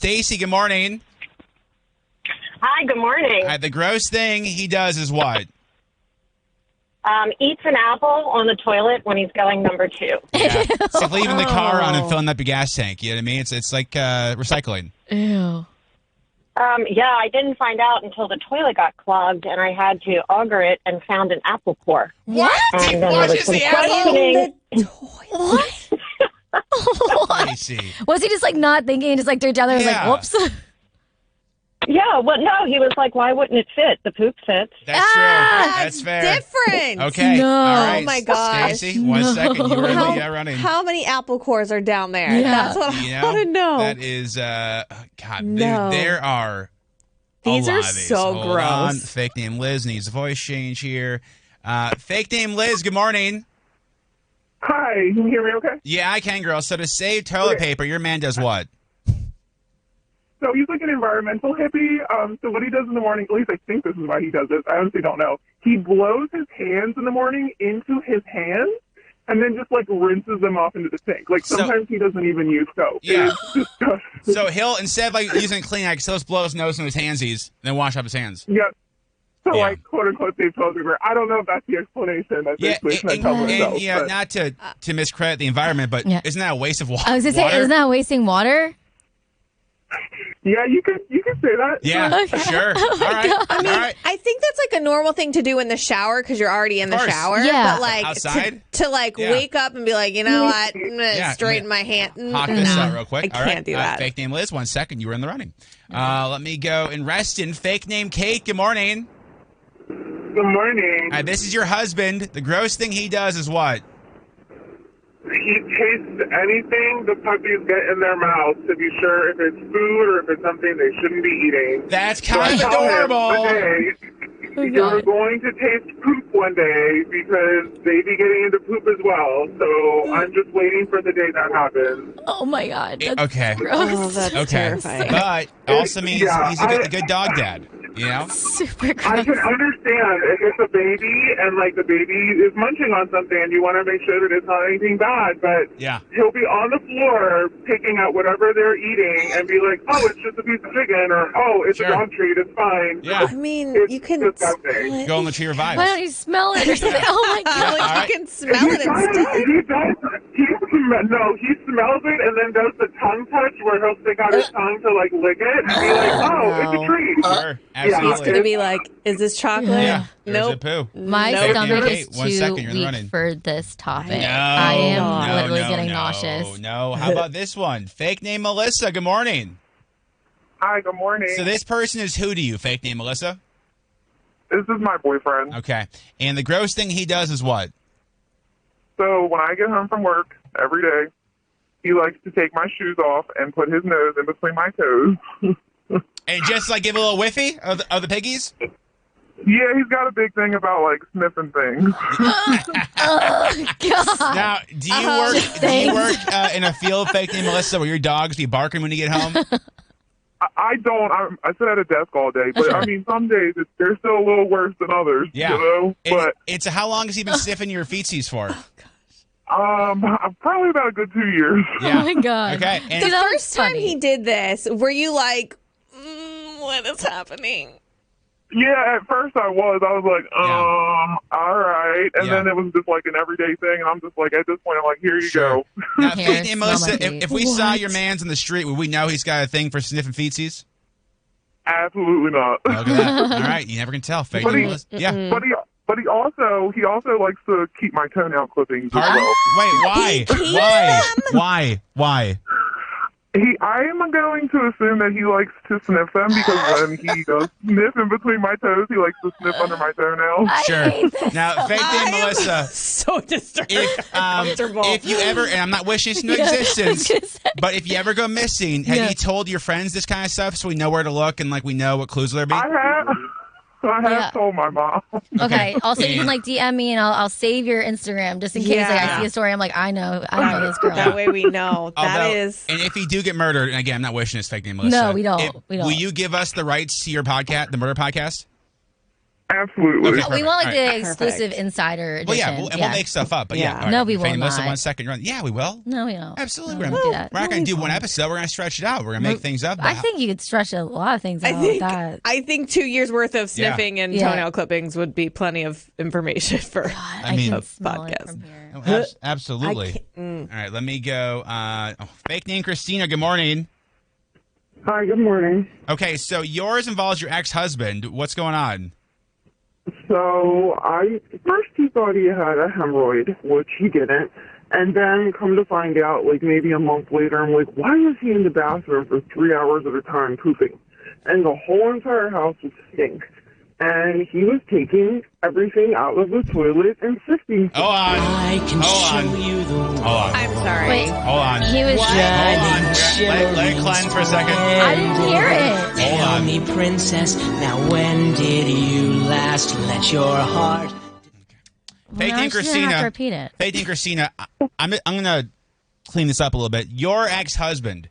Stacy, good morning. Hi, good morning. The gross thing he does is what? Eats an apple on the toilet when he's going number 2. Yeah. It's like leaving the car on and filling up your gas tank. You know what I mean? It's like recycling. Ew. Yeah, I didn't find out until the toilet got clogged, and I had to auger it and found an apple core. What? And then there was some questioning. What? Stacy. Was he just like not thinking, just like threw it down there and was like, whoops? Yeah, well, no, he was like, why wouldn't it fit? The poop fits. That's true. That's fair. Different. Okay. No. All right. Oh, my gosh. Stacy, 1 second. You were in the running. How many apple cores are down there? Yeah. That's what I want to know. That is, God, No. there are These a are lot of these. so Hold gross. on. Fake name Liz needs a voice change here. Fake name Liz, good morning. Hi, can you hear me okay? Yeah, I can, girl. So to save toilet paper, your man does what? So he's like an environmental hippie. So what he does in the morning, at least I think this is why he does this. I honestly don't know. He blows his hands in the morning into his hands and then just like rinses them off into the sink. Like sometimes he doesn't even use soap. Yeah. It's disgusting. So he'll, instead of like using Kleenex, he'll just blow his nose in his handsies and then wash up his hands. Yeah. So Yeah. like quote unquote save toilet paper. I don't know if that's the explanation. That's Yeah, basically trying to cover himself. and but- not to miscredit the environment, but Yeah. isn't that a waste of water? I was going to say, isn't that wasting water? Yeah, you could say that. Yeah, sure. All right. I mean, All right. I think that's like a normal thing to do in the shower because you're already in the course. shower. Yeah. But like Outside? to like Yeah. wake up and be like, you know what? I'm gonna Yeah, straighten yeah. my hand. Hawk this Nah, out real quick. I All right. can't do that. Fake name Liz, 1 second. You were in the running. Let me go and rest in fake name Kate. Good morning. Good morning. This is your husband. The gross thing he does is what? He tastes anything the puppies get in their mouth to be sure if it's food or if it's something they shouldn't be eating. That's So I kind of tell him, adorable. "Okay, you're going to taste poop one day because they be getting into poop as well. So I'm just waiting for the day that happens." Oh my God. That's Okay. gross. Oh, that's Okay. terrifying. But also means Yeah, he's a good dog dad. You know? Super I gross. can understand if it's a baby and like the baby is munching on something and you want to make sure that it's not anything bad, but Yeah. he'll be on the floor picking at whatever they're eating and be like, "Oh, it's just a piece of chicken," or "Oh, it's Sure. a dog treat, it's fine." Yeah. I mean, It's you can disgusting. smell it. Go on the tree of vibes. Why don't you smell it or something? Oh my God. Like, All right. you can smell it instead. He does. He smells it and then does the tongue touch where he'll stick out his tongue to like lick it and be like, "Oh, it's a treat." Sure. Absolutely. He's gonna be like, "Is this chocolate?" Yeah. There's Nope. a poo. My Nope. stomach Okay, is 1 too second, you're in the weak running. for this topic. No, I am no, literally no, getting no, nauseous. No. How about this one? Fake name Melissa. Good morning. Hi, good morning. So this person is who to you? Fake name Melissa. This is my boyfriend. Okay. And the gross thing he does is what? So when I get home from work every day, he likes to take my shoes off and put his nose in between my toes. And just like give a little whiffy of the piggies? Yeah, he's got a big thing about like sniffing things. God. Now, do you work in a field, fake name Melissa, where your dogs be barking when you get home? I don't. I sit at a desk all day, but I mean, some days they're still a little worse than others. Yeah. You know, but It's how long has he been sniffing your feetsies for? probably about a good 2 years. Yeah. Oh my God. Okay. And The that was first time funny. he did this, were you like, "What is happening?" Yeah, at first I was like, all right, and Yeah. then it was just like an everyday thing, and I'm just like, at this point, I'm like, here you Sure. go. Now, Here, fake name smell Melissa, my feet. if we saw What? your man's in the street, would we know he's got a thing for sniffing feetsies? Absolutely not. Look at that. All right. You never can tell. Fake But name he- Melissa. Yeah. But he also likes to keep my toenail clippings as Pardon? well. Wait, why? He keeps Why? I am going to assume that he likes to sniff them because when he goes sniff in between my toes, he likes to sniff under my toenails. Sure. Now, fake name Melissa, So disturbed. if you ever, and I'm not wishing this into existence, but if you ever go missing, have you told your friends this kind of stuff so we know where to look and like we know what clues there'll be? I have Yeah. told my mom. Okay. Also, you can like DM me and I'll save your Instagram just in case like I Yeah. see a story. I'm like, I know this girl. That way we know. That Although- is. And if you do get murdered, and again, I'm not wishing this fake name Melissa. No, we don't. We don't. Will you give us the rights to your podcast, the murder podcast? Absolutely. Okay, We perfect. want like All the right. exclusive insider edition. Well, yeah, we'll make stuff up. But yeah. No, we will Fanny, Melissa, not. 1 second. Yeah, we will. No, we don't. Absolutely. No, we're we not don't do that. We're not going to do one episode. We're going to stretch it out. We're going to make things up. I think you could stretch a lot of things out with that. I think 2 years worth of sniffing and toenail clippings would be plenty of information for I mean, a podcast. Absolutely. All right, let me go. Fake name Christina, good morning. Hi, good morning. Okay, so yours involves your ex-husband. What's going on? So first he thought he had a hemorrhoid, which he didn't. And then come to find out, like maybe a month later, I'm like, why is he in the bathroom for 3 hours at a time pooping? And the whole entire house would stink. And he was taking everything out of the toilet and sifting. Hold on. Hold on. I'm sorry. Wait, Hold on. he was. Hold on. Let it cleanse for a second. I didn't hear it. Hold on. Tell me, princess, now when did you last let your heart... Fake name Have to Christina. repeat it. Fake name Christina. I'm going to clean this up a little bit. Your ex-husband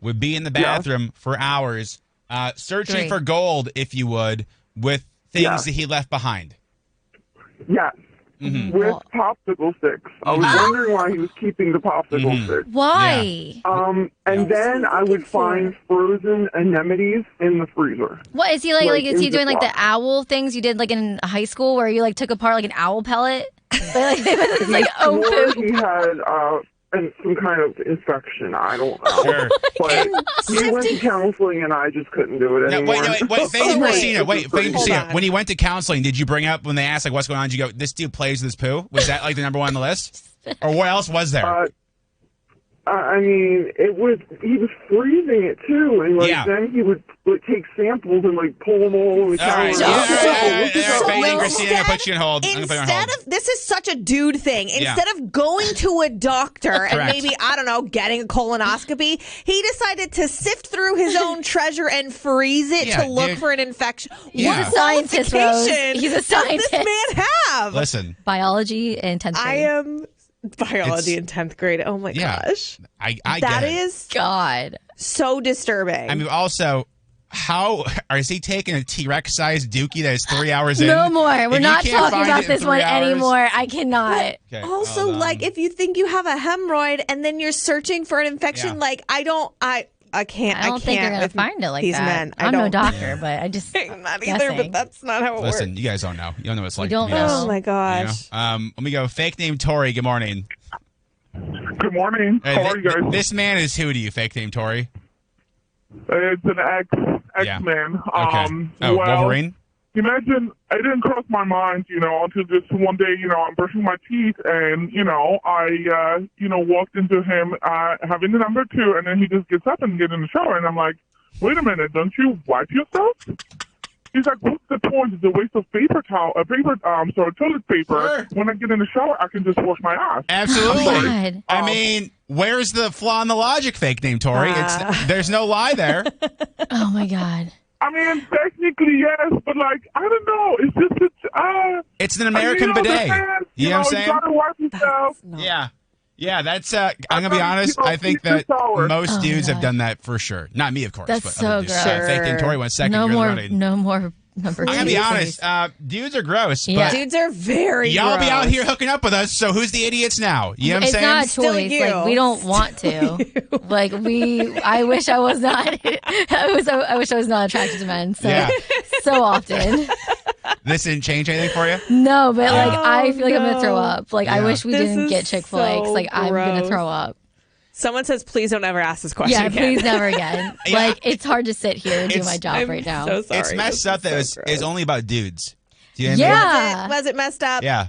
would be in the bathroom for hours, searching 3. for gold, if you would, with things that he left behind. Yes. Mm-hmm. With popsicle sticks. I was wondering why he was keeping the popsicle sticks. Why? And then I would find frozen anemones in the freezer. What is he like? Is he in the doing like the box. owl things you did like in high school, where you like took apart like an owl pellet? But, like, it's like Or poop. he had some kind of infection. I don't know. Sure. But he went to counseling, and I just couldn't do it No, anymore. wait, Fake name Christina. Fake name Christina. on. When he went to counseling, did you bring up, when they asked, like, what's going on, did you go, this dude plays with his poo? Was that, like, the number one on the list? Or what else was there? I mean, he was freezing it too, and then he would take samples and pull them all over the All right. counter. Fake name Christina, I'm going to put you on hold. I'm going to put you on hold. This is such a dude thing. Instead of going to a doctor and Correct. maybe, I don't know, getting a colonoscopy, he decided to sift through his own treasure and freeze it to look for an infection. Yeah. What He's a scientist, Rose. qualification He's a does scientist. this man have? Listen, Biology and 10th grade. I am biology in 10th grade. Oh my gosh. I That get it. is God. so disturbing. I mean, also, how is he taking a T-Rex sized dookie that is 3 hours in? No more. We're If you not can't talking find about it in this 3 one hours- anymore. I cannot. Okay, also, hold on. if you think you have a hemorrhoid and then you're searching for an infection, Yeah. I can't. I don't think you're gonna find it like these that. men. I'm no doctor, but I just I'm not either, guessing. but that's not how it Listen, works. you guys don't know. You don't know what it's like. don't to be us, know. Oh my you gosh. know? Let me go. Fake name Tori. Good morning. Good morning. How are you guys? This man is who to you? Fake name Tori. It's an X-Man. Oh, Wolverine. Imagine, it didn't cross my mind, until just one day, I'm brushing my teeth and, I, walked into him having the number 2, and then he just gets up and gets in the shower, and I'm like, wait a minute, don't you wipe yourself? He's like, what's the point? It's a waste of toilet paper. Sure. When I get in the shower, I can just wash my ass. Absolutely. God. I mean, where's the flaw in the logic? Fake name Tori. There's no lie there. Oh my God. I mean, technically, yes, but, I don't know. It's just, It's an American the bidet. fans, You know what I'm You saying? gotta wipe yourself. Yeah, that's. I'm gonna be honest. I think that most dudes have done that for sure. Not me, of course. That's but so other dudes. gross. Fake name Tori. 1 second. No you're more. running. No more number 2. I'm gonna be honest. Dudes are gross. Yeah. But Dudes are very y'all be gross. out here hooking up with us. So who's the idiots now? You know what I'm It's saying? not a Still choice. you. Like we don't want to. I wish I was not. I wish I was not attracted to men. So so often. This didn't change anything for you? No, but I feel like I'm gonna throw up. I wish we This didn't is get Chick-fil-A. 'Cause, so I'm gonna gross. throw up. Someone says, please don't ever ask this question Yeah, again. please never again. Yeah. It's hard to sit here and do my job I'm right now. so sorry. It's messed up that This is it's only about dudes. Do you know what Yeah. I mean? Was it messed up? Yeah.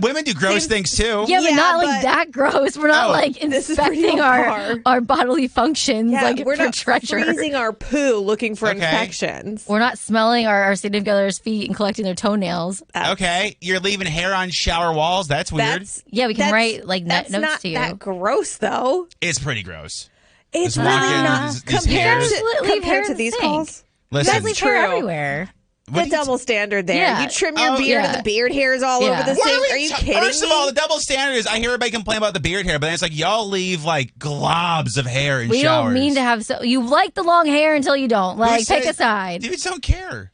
Women do gross Seems- things too. Yeah, but Yeah, not but- that gross. We're not This is pretty inspecting far. our bodily functions we're for not treasure. freezing our poo looking for Okay. infections. We're not smelling our significant other's feet and collecting their toenails. Okay, you're leaving hair on shower walls. That's weird. Yeah, we can write that's notes not to you. that gross though. It's pretty gross. It's Just walk really in, not these compared hairs. to, Leave hair compared in to the these sink. calls. Listen, Guys leave hair true. everywhere. what The do you- double standard there. Yeah. You trim your Oh, beard yeah. and the beard hairs all Yeah. over the What sink. we Are you ta- kidding First me? of all, the double standard is I hear everybody complain about the beard hair, but then it's like y'all leave globs of hair in We showers. don't mean to have you like the long hair until you don't. Who Pick said- a side. Dudes don't care.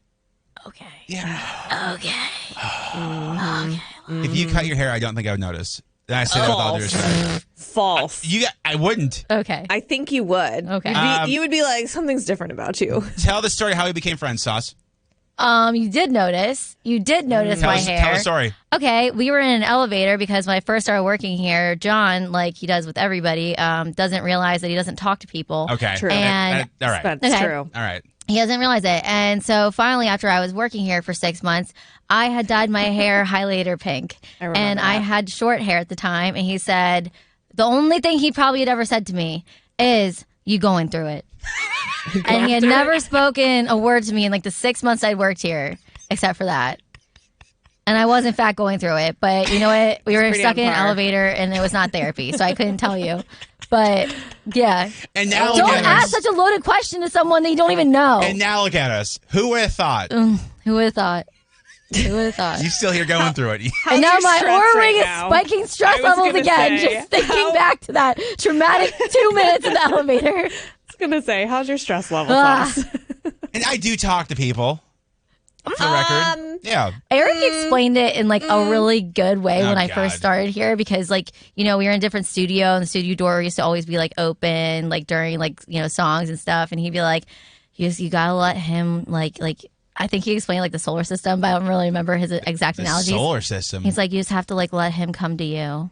Okay. Yeah. Okay. If you cut your hair, I don't think I would notice. And I say that with all due respect. False. I wouldn't. Okay. I think you would. Okay. You would be like, something's different about you. Tell the story how we became friends, Sauce. You did notice. You did notice my hair. Tell the story. Okay, we were in an elevator because when I first started working here, John, like he does with everybody, doesn't realize that he doesn't talk to people. Okay. True. And all right. That's true. All right. he doesn't realize it. And so finally, after I was working here for 6 months, I had dyed my hair highlighter pink. And I had short hair at the time. And he said, the only thing he probably had ever said to me is, you going through it. And he had never spoken a word to me in like the 6 months I'd worked here, except for that. And I was in fact going through it, but you know what? We were stuck in an elevator, and it was not therapy, so I couldn't tell you. But yeah, and now don't ask such a loaded question to someone that you don't even know. And now look at us. Who would have thought? Who would have thought? Who would have thought? You still here going through it. And now my aura ring is spiking stress levels again. Just thinking back to that traumatic 2 minutes in the elevator. I was gonna say, how's your stress level? And I do talk to people. For the record. Yeah. Eric explained it in like a really good way when I first started here because like, you know, we were in a different studio and the studio door used to always be like open like during like, you know, songs and stuff. And he'd be like, you gotta let him like I think he explained like the solar system, but I don't really remember his exact analogy. Solar system. He's like, you just have to like let him come to you.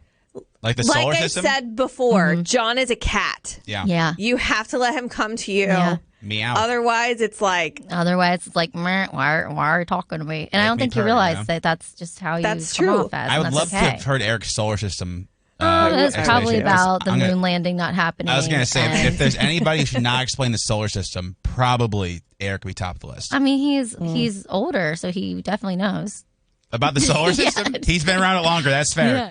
Like the solar Like I system? said before, John is a cat. Yeah. Yeah. You have to let him come to you. Yeah. Meow. Otherwise, it's like... Otherwise, it's like, why are you talking to me? And I don't think you realize that that's just how you come off as. I would love to have heard Eric's solar system. That's probably about the moon landing not happening. I was going to say, if there's anybody who should not explain the solar system, probably Eric would be top of the list. I mean, he's older, so he definitely knows. About the solar system? He's been around it longer. That's fair. Yeah.